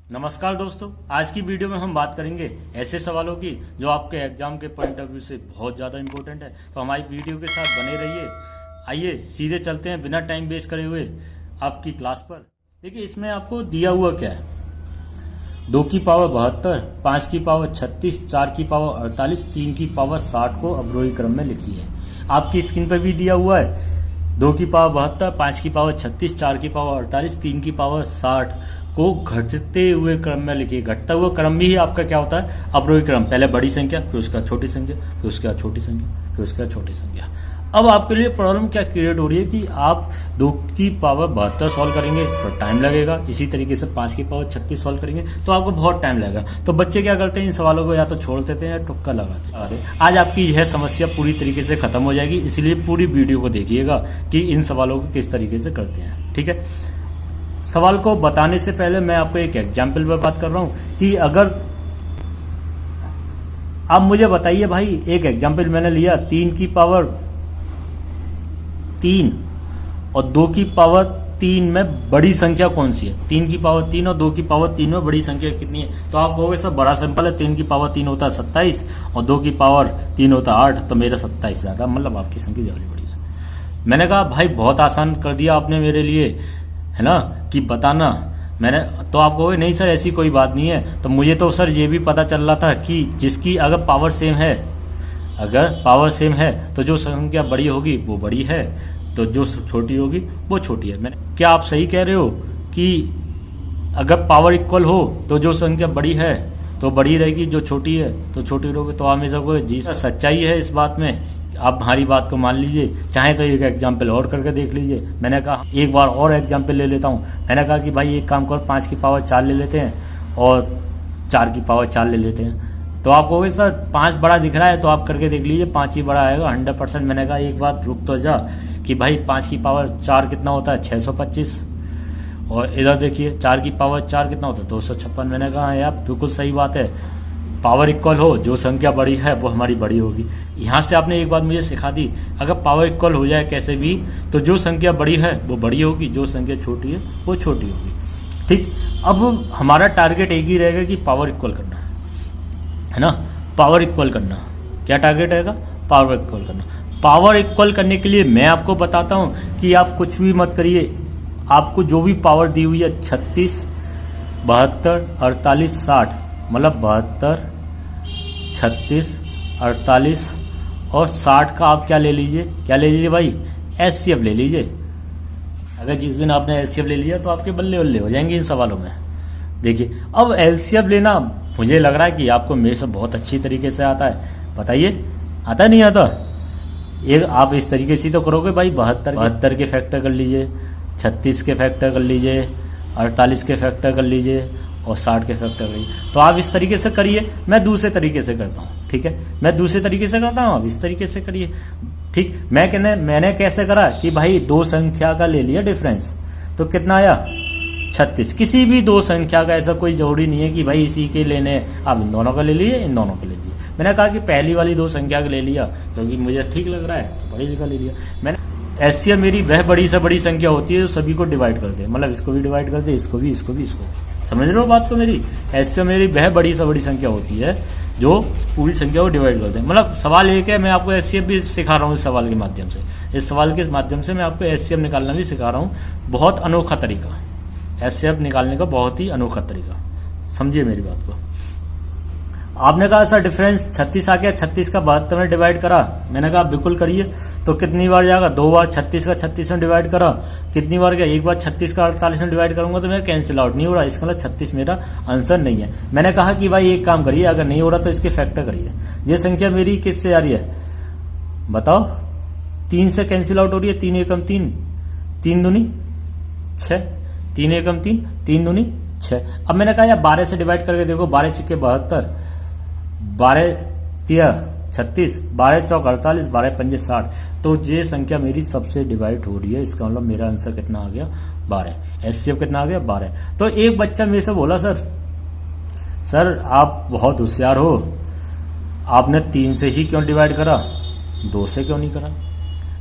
नमस्कार दोस्तों, आज की वीडियो में हम बात करेंगे ऐसे सवालों की जो आपके एग्जाम के पॉइंट ऑफ व्यू से बहुत ज़्यादा इंपॉर्टेंट है। तो हमारी वीडियो के साथ बने रहिए। आइए सीधे चलते हैं बिना टाइम वेस्ट करे हुए आपकी क्लास पर। देखिए इसमें आपको दिया हुआ क्या है। 2 की पावर 72, 5 की पावर 36, 4 की पावर 48, 3 की पावर 60 को अवरोही क्रम में लिखिए। आपकी स्क्रीन पर भी दिया हुआ है 2 की पावर 72, 5 की पावर 36, 4 की पावर 48, 3 की पावर 60 को घटते हुए क्रम में लिखिए। घटता हुआ क्रम भी आपका क्या होता है, अवरोही क्रम। पहले बड़ी संख्या, फिर उसका छोटी संख्या, फिर उसके बाद छोटी संख्या, फिर उसके बाद छोटी संख्या। अब आपके लिए प्रॉब्लम क्या क्रिएट हो रही है कि आप 2 की पावर 72 सॉल्व करेंगे तो टाइम लगेगा, इसी तरीके से 5 की पावर 36 सॉल्व करेंगे तो आपको बहुत टाइम लगेगा। तो बच्चे क्या करते हैं, इन सवालों को या तो छोड़ देते हैं या टुक्का लगाते हैं। आज आपकी यह समस्या पूरी तरीके से खत्म हो जाएगी, इसलिए पूरी वीडियो को देखिएगा कि इन सवालों को किस तरीके से करते हैं। ठीक है, सवाल को बताने से पहले मैं आपको एक एग्जाम्पल पर बात कर रहा हूं कि अगर आप मुझे बताइए भाई, एक एग्जाम्पल मैंने लिया 3 की पावर 3 और 2 की पावर 3 में बड़ी संख्या कौन सी है। 3 की पावर 3 और 2 की पावर 3 में बड़ी संख्या कितनी है। तो आप कहोगे सर बड़ा सिंपल है, 3 की पावर 3 होता है 27 और 2 की पावर 3 होता है 8, तो मेरा 27 ज्यादा, मतलब आपकी संख्या ज्यादा बड़ी है। मैंने कहा भाई बहुत आसान कर दिया आपने मेरे लिए, है ना, कि बताना। मैंने तो आप कहोगे नहीं सर ऐसी कोई बात नहीं है। तो मुझे तो सर ये भी पता चल रहा था कि जिसकी अगर पावर सेम है, अगर पावर सेम है तो जो संख्या बड़ी होगी वो बड़ी है, तो जो छोटी होगी वो छोटी है। मैंने क्या आप सही कह रहे हो कि अगर पावर इक्वल हो तो जो संख्या बड़ी है तो बड़ी रहेगी, जो छोटी है तो छोटी रहोगे। तो आप हमेशा कहोगे जी सर सच्चाई है इस बात में, आप हमारी बात को मान लीजिए, चाहे तो एक एग्जाम्पल और करके देख लीजिए। मैंने कहा एक बार और एग्जाम्पल ले लेता हूँ। मैंने कहा कि भाई एक काम करो 5 की पावर 4 ले लेते हैं और 4 की पावर 4 ले लेते हैं। तो आप कहोगे सर 5 बड़ा दिख रहा है, तो आप करके देख लीजिए 5 ही बड़ा आएगा 100%। मैंने कहा एक बार रुक तो जा कि भाई 5 की पावर 4 कितना होता है 625, और इधर देखिए 4 की पावर 4 कितना होता है 256। मैंने कहा यार बिल्कुल सही बात है, पावर इक्वल हो जो संख्या बड़ी है वो हमारी बड़ी होगी। यहाँ से आपने एक बात मुझे सिखा दी, अगर पावर इक्वल हो जाए कैसे भी तो जो संख्या बड़ी है वो बड़ी होगी, जो संख्या छोटी है वो छोटी होगी। ठीक, अब हमारा टारगेट एक ही रहेगा कि पावर इक्वल करना है ना, पावर इक्वल करना। क्या टारगेट रहेगा, पावर इक्वल करना। पावर इक्वल करने के लिए मैं आपको बताता हूँ कि आप कुछ भी मत करिए, आपको जो भी पावर दी हुई है 36, 72, 48, 60, मतलब 72, 36, 48 और 60 का आप क्या ले लीजिए, क्या ले लीजिए भाई, एचसीएफ ले लीजिए। अगर जिस दिन आपने एचसीएफ ले लिया तो आपके बल्ले बल्ले हो जाएंगे इन सवालों में। देखिए अब एलसीएफ लेना मुझे लग रहा है कि आपको मेरे से बहुत अच्छी तरीके से आता है। बताइए आता नहीं आता। एक आप इस तरीके से तो करोगे भाई, 72 के फैक्टर कर लीजिए, 36 के फैक्टर कर लीजिए, 48 के फैक्टर कर लीजिए और 60 के फैक्टर करिए। तो आप इस तरीके से करिए, मैं दूसरे तरीके से करता हूँ। ठीक है, मैं दूसरे तरीके से करता हूँ, आप इस तरीके से करिए। ठीक, मैंने कैसे करा कि भाई 2 संख्या का ले लिया डिफरेंस, तो कितना आया 36। किसी भी 2 संख्या का ऐसा कोई जरूरी नहीं है कि भाई इसी के लेने, आप इन दोनों का ले लिए, इन दोनों का ले लिए। मैंने कहा कि पहली वाली 2 संख्या का ले लिया क्योंकि मुझे ठीक लग रहा है तो बड़ी का ले लिया। मैंने एचसीएफ मेरी वह बड़ी से बड़ी संख्या होती है जो सभी को डिवाइड कर दे, मतलब इसको भी डिवाइड कर दे, इसको भी, इसको भी, इसको भी। समझ रहे हो बात को मेरी। एचसीएफ मेरी वह बड़ी से बड़ी संख्या होती है जो पूरी संख्या को डिवाइड कर दे। मतलब सवाल एक है, मैं आपको एचसीएफ भी सिखा रहा हूँ इस सवाल के माध्यम से। इस सवाल के माध्यम से मैं आपको एचसीएफ निकालना भी सिखा रहा हूँ। बहुत अनोखा तरीका, एचसीएफ निकालने का बहुत ही अनोखा तरीका, समझिए मेरी बात को। आपने कहा सर डिफरेंस 36 आ गया, 36 का 72 में डिवाइड करा। मैंने कहा बिल्कुल करिए। तो कितनी बार जाएगा, 2 बार 36 का 36 में डिवाइड करा। कितनी बार गया, एक बार 36 का 48 में डिवाइड करूंगा तो मेरा कैंसिल आउट नहीं हो रहा, इसका मतलब 36 मेरा आंसर नहीं है। मैंने कहा कि भाई एक काम करिए, अगर नहीं हो रहा तो इसके फैक्टर करिए। ये संख्या मेरी किससे आ रही है बताओ, 3 से कैंसिल आउट हो रही है। 3 एकम 3, 3 दूनी 6, 3 एकम 3, 3 दूनी 6। अब मैंने कहा यार 12 से डिवाइड करके देखो, 12 छिक्के 72, 12 तिया 36, 12 चौक 48, 12 पंजे 60। तो ये संख्या मेरी सबसे डिवाइड हो रही है, इसका मतलब मेरा आंसर कितना आ गया 12। एचसीएफ कितना आ गया 12। तो एक बच्चा मेरे से बोला सर आप बहुत होशियार हो, आपने 3 से ही क्यों डिवाइड करा, 2 से क्यों नहीं करा।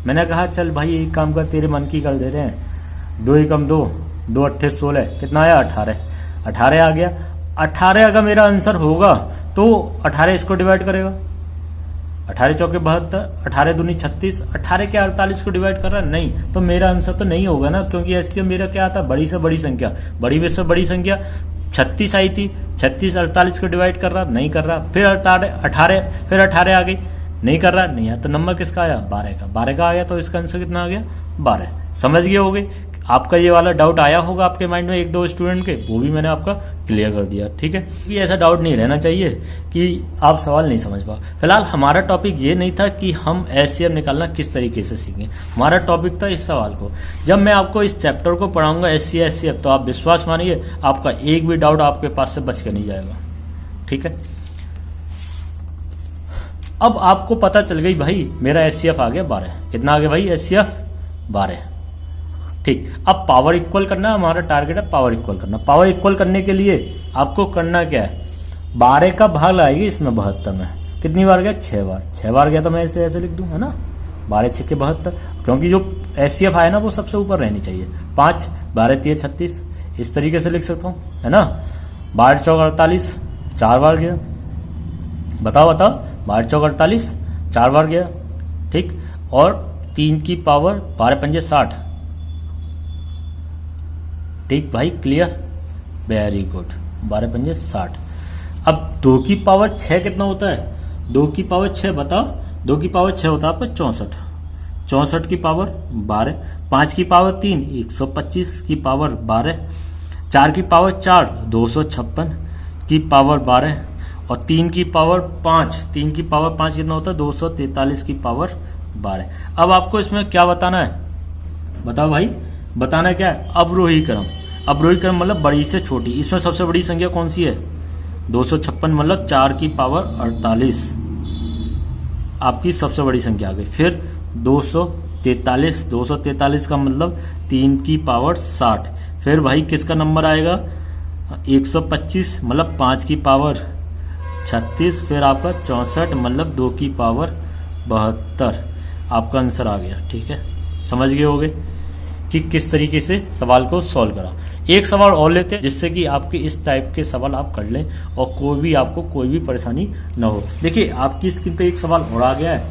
मैंने कहा चल भाई एक काम कर, तेरे मन की कर दे रहे हैं। 2 एकम 2, 2 अट्ठे 16, कितना आया 18। 18 आ गया। 18 अगर मेरा आंसर होगा तो 18 इसको डिवाइड करेगा, 18 चौके 72, 18 दूनी 36, 18 के 48 को डिवाइड कर रहा है नहीं, तो मेरा आंसर तो नहीं होगा ना, क्योंकि एचसीएफ मेरा क्या आता है, बड़ी से बड़ी संख्या, बड़ी में से बड़ी संख्या 36 आई थी, 36 48 को डिवाइड कर रहा नहीं कर रहा, फिर 18 फिर 18 आ गई नहीं कर रहा नहीं है, तो नंबर किसका आया 12 का आ गया, तो इसका आंसर कितना आ गया 12। समझ गए होगे। आपका ये वाला डाउट आया होगा आपके माइंड में एक दो स्टूडेंट के, वो भी मैंने आपका क्लियर कर दिया, ठीक है। ये ऐसा डाउट नहीं रहना चाहिए कि आप सवाल नहीं समझ पाओ। फिलहाल हमारा टॉपिक ये नहीं था कि हम एचसीएफ निकालना किस तरीके से सीखें, हमारा टॉपिक था इस सवाल को। जब मैं आपको इस चैप्टर को पढ़ाऊंगा एचसीएफ, तो आप विश्वास मानिए आपका एक भी डाउट आपके पास से बच के नहीं जाएगा, ठीक है। अब आपको पता चल गई भाई मेरा एचसीएफ आ गया 12, कितना आ गया भाई एचसीएफ 12, ठीक। अब पावर इक्वल करना, हमारा टारगेट है पावर इक्वल करना। पावर इक्वल करने के लिए आपको करना क्या है, 12 का भाग लाएगी इसमें 72 में, कितनी बार गया 6 बार, 6 बार गया तो मैं इसे ऐसे लिख दूं, है ना, 12 6 के 72, क्योंकि जो एचसीएफ आए ना वो सबसे ऊपर रहनी चाहिए। 5 12 3 36 इस तरीके से लिख सकता हूं, है ना। 12 चौक 48 4 बार गया, बताओ 12 चौक 48 4 बार गया, ठीक। और 3 की पावर 12 पंजे 60, ठीक भाई, क्लियर, वेरी गुड, 12 पंजे 60। अब 2 की पावर 6 कितना होता है, 2 की पावर 6 बताओ, 2 की पावर 6 होता है आपका 64, 64 की पावर 12, 5 की पावर 3 125 की पावर 12, 4 की पावर 4 256 की पावर 12, और 3 की पावर 5, 3 की पावर 5 कितना होता है 243 की पावर 12। अब आपको इसमें क्या बताना है, बताओ भाई, बताना क्या है, अवरोही क्रम। अवरोही क्रम मतलब बड़ी से छोटी, इसमें सबसे बड़ी संख्या कौन सी है 256, मतलब 4 की पावर 48 आपकी सबसे बड़ी संख्या आ गई। फिर 243, 243 का मतलब 3 की पावर 60। फिर भाई किसका नंबर आएगा 125, मतलब 5 की पावर 36, फिर आपका 64 मतलब 2 की पावर 72, आपका आंसर आ गया, ठीक है। समझ गए होगे कि किस तरीके से सवाल को सॉल्व करा। एक सवाल और लेते हैं जिससे कि आपके इस टाइप के सवाल आप कर लें और कोई भी आपको कोई भी परेशानी न हो। देखिए आपकी स्क्रीन पे एक सवाल और आ गया है,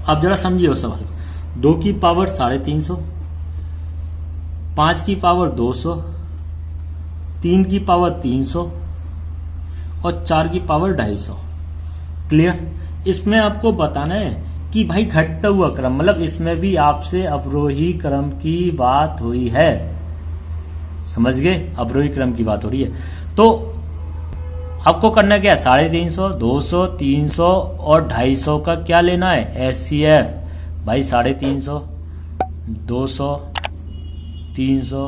आप जरा समझिए उस सवाल को। 2 की पावर 350, 5 की पावर 200, 3 की पावर 300 और 4 की पावर 250। क्लियर। इसमें आपको बताना है कि भाई घटता हुआ क्रम, मतलब इसमें भी आपसे अवरोही क्रम की बात हुई है, समझ गए, अवरोही क्रम की बात हो रही है। तो आपको करना क्या है, 350, 200, 300 और 250 का क्या लेना है एचसीएफ, भाई 350, 200, 300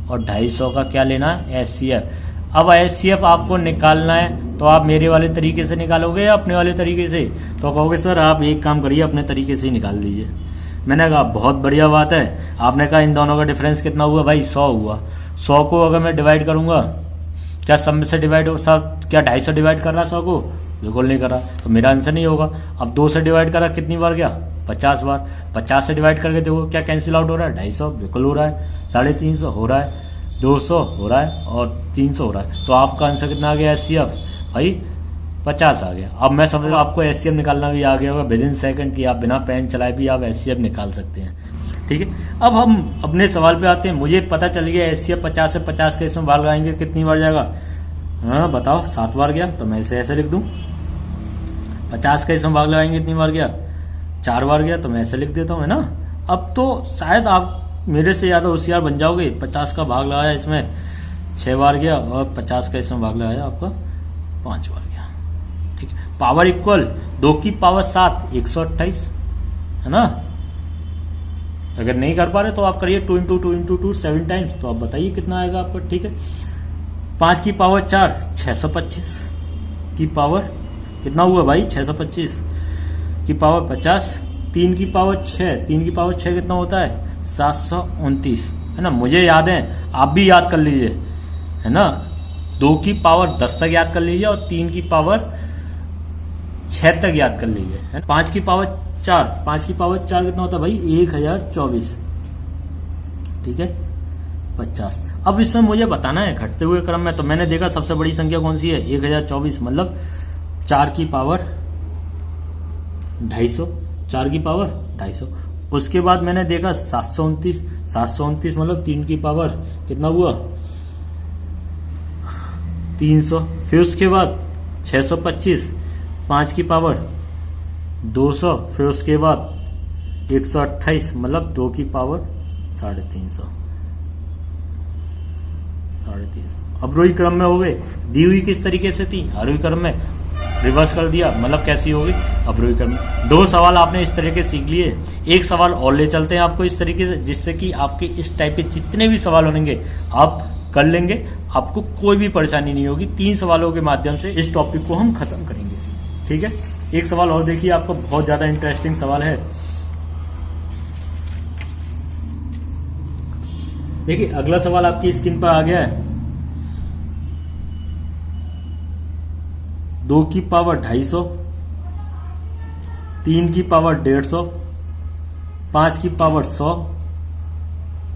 और 250 का क्या लेना है एचसीएफ। अब एचसीएफ आपको निकालना है तो आप मेरे वाले तरीके से निकालोगे या अपने वाले तरीके से, तो कहोगे सर आप एक काम करिए अपने तरीके से ही निकाल दीजिए। मैंने कहा बहुत बढ़िया बात है। आपने कहा इन दोनों का डिफरेंस कितना हुआ भाई 100 हुआ, 100 को अगर मैं डिवाइड करूंगा, क्या सब में से डिवाइड हो, सब क्या 250 डिवाइड कर रहा 100 को, बिल्कुल नहीं कर रहा, तो मेरा आंसर नहीं होगा। अब 2 से डिवाइड करा कितनी बार गया 50 बार, 50 से डिवाइड करके देखो क्या कैंसिल आउट हो रहा है, 250 बिल्कुल हो रहा है, 350 हो रहा है, 200 हो रहा है और 300 हो रहा है, तो आपका आंसर कितना आ गया एचसीएफ भाई 50 आ गया। अब मैं समझ रहा हूँ आपको एचसीएफ निकालना भी आ गया होगा, विद इन सेकंड की आप बिना पेन चलाए भी आप एचसीएफ निकाल सकते हैं, ठीक है। अब हम अपने सवाल पे आते हैं। मुझे पता चल गया एचसीएफ 50 से 50 के इसमें भाग लगाएंगे कितनी बार जाएगा, हाँ बताओ 7 बार गया, तो मैं इसे ऐसे लिख दूं। 50 का इसमें भाग लगाएंगे कितनी बार गया 4 बार गया, तो मैं ऐसे लिख देता हूँ, है ना। अब तो शायद आप मेरे से ज्यादा होशियार बन जाओगे। 50 का भाग लगाया इसमें 6 बार गया और 50 का इसमें भाग लगाया आपका 5 बार गया, ठीक है। पावर इक्वल 2 की पावर 7 128, है ना। अगर नहीं कर पा रहे तो आप करिए 2 × 2 × 2 7 टाइम्स, तो आप बताइए कितना आएगा आपको, ठीक है। 5 की पावर 4 625 की पावर कितना हुआ भाई 625 की पावर 50, 3 की पावर 6, 3 की पावर 6 कितना होता है 729, है ना। मुझे याद है, आप भी याद कर लीजिए, है ना। 2 की पावर 10 तक याद कर लीजिए और 3 की पावर 6 तक याद कर लीजिए। 5 की पावर 4, 5 की पावर 4 कितना होता है भाई 1024, ठीक है 50। अब इसमें मुझे बताना है घटते हुए क्रम में, तो मैंने देखा सबसे बड़ी संख्या कौन सी है, 1024, मतलब 4 की पावर 250, 4 की पावर 250। उसके बाद मैंने देखा 729, 729 मतलब 3 की पावर कितना हुआ, 300। फिर उसके बाद 625, 5 की पावर 200। फिर उसके बाद 128 मतलब 2 की पावर 350, 350। अवरोही क्रम में हो गए। दी हुई किस तरीके से थी, आरोही क्रम में, रिवर्स कर दिया, मतलब कैसी होगी, अवरोही क्रम में। 2 सवाल आपने इस तरीके से सीख लिए। एक सवाल और ले चलते हैं आपको इस तरीके से, जिससे कि आपके इस टाइप के जितने भी सवाल होंगे आप कर लेंगे, आपको कोई भी परेशानी नहीं होगी। 3 सवालों के माध्यम से इस टॉपिक को हम खत्म करेंगे, ठीक है। एक सवाल और देखिए, आपको बहुत ज्यादा इंटरेस्टिंग सवाल है। देखिए अगला सवाल आपकी स्क्रीन पर आ गया है। 2 की पावर 250, 3 की पावर 150, 5 की पावर 100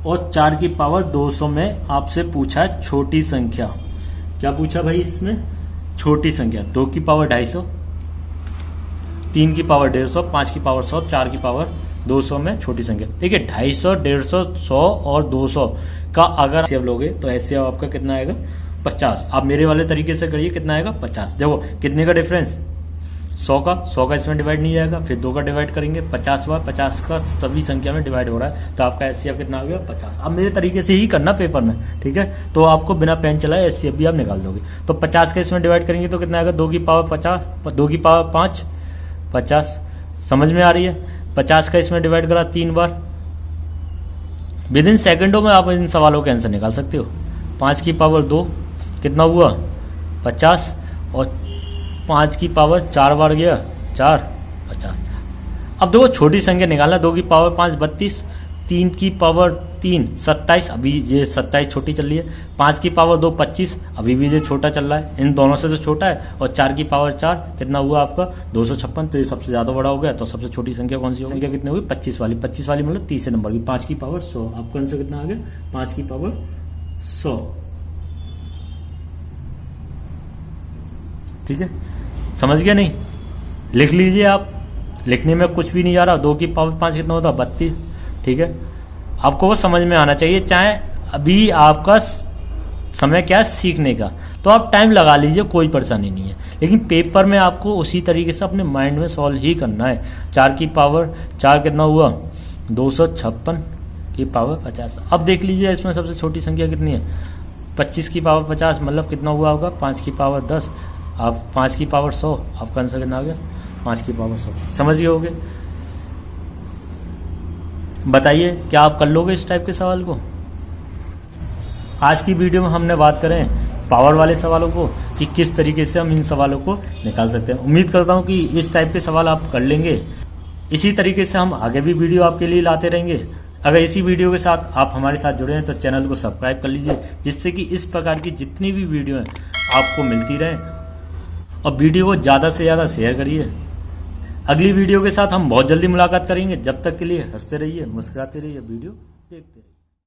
और 4 की पावर 200 में आपसे पूछा है छोटी संख्या। क्या पूछा भाई इसमें, छोटी संख्या। 2 की पावर 250, 3 की पावर 150, 5 की पावर 100, 4 की पावर 200 में छोटी संख्या। देखिए 250, 150, 100 और 200 का अगर एचसीएफ लोगे तो एचसीएफ आपका कितना आएगा, 50। आप मेरे वाले तरीके से करिए, कितना आएगा, 50। देखो कितने का डिफरेंस, 100 का इसमें डिवाइड नहीं जाएगा, फिर 2 का डिवाइड करेंगे, 50 बार 50 का सभी संख्या में डिवाइड हो रहा है, तो आपका एचसीएफ कितना आ गया, 50। अब मेरे तरीके से ही करना पेपर में, ठीक है, तो आपको बिना पेन चलाए एचसीएफ भी आप निकाल दोगे। तो 50 का इसमें डिवाइड करेंगे तो कितना आएगा, 2 की पावर 50, 2 की पावर 5, 50। समझ में आ रही है। 50 का इसमें डिवाइड करा 3 बार, विद इन सेकेंडों में आप इन सवालों के आंसर निकाल सकते हो। 5 की पावर 2 कितना हुआ, 50, और 5 की पावर 4 बार गया, 4, 50। अब देखो छोटी संख्या निकालना, 2 की पावर 5 32, 3 की पावर 3 27, अभी ये 27 छोटी चल रही है, 5 की पावर 2 25, अभी भी ये छोटा चल रहा है, इन दोनों से तो छोटा है, और 4 की पावर 4 कितना हुआ आपका, 256, तो ये सबसे ज्यादा बड़ा हो गया। तो सबसे छोटी संख्या कौन सी होगी, संख्या कितनी होगी, 25 वाली। 25 वाली मतलब तीसरे नंबर की, 5 की पावर 100। आपका आंसर कितना आ गया, 5 की पावर 100, ठीक है। समझ गया नहीं, लिख लीजिए आप, लिखने में कुछ भी नहीं जा रहा। 2 की पावर 5 कितना होता, 32, ठीक है। आपको वो समझ में आना चाहिए, चाहे अभी आपका समय क्या है सीखने का, तो आप टाइम लगा लीजिए, कोई परेशानी नहीं है, लेकिन पेपर में आपको उसी तरीके से अपने माइंड में सॉल्व ही करना है। 4 की पावर 4 कितना हुआ, 256 की पावर 50। अब देख लीजिए इसमें सबसे छोटी संख्या कितनी है, 25 की पावर 50 मतलब कितना हुआ होगा, 5 की पावर 10, आप 5 की पावर 100, आपका आंसर कितना आ गया, 5 की पावर 100। समझ गए होगे। बताइए क्या आप कर लोगे इस टाइप के सवाल को। आज की वीडियो में हमने बात करें पावर वाले सवालों को, कि किस तरीके से हम इन सवालों को निकाल सकते हैं। उम्मीद करता हूं कि इस टाइप के सवाल आप कर लेंगे। इसी तरीके से हम आगे भी वीडियो आपके लिए लाते रहेंगे। अगर इसी वीडियो के साथ आप हमारे साथ जुड़े हैं तो चैनल को सब्सक्राइब कर लीजिए, जिससे कि इस प्रकार की जितनी भी वीडियो हैं आपको मिलती रहे, और वीडियो को ज़्यादा से ज़्यादा शेयर करिए। अगली वीडियो के साथ हम बहुत जल्दी मुलाकात करेंगे। जब तक के लिए हंसते रहिए, मुस्कुराते रहिए, वीडियो देखते रहिए।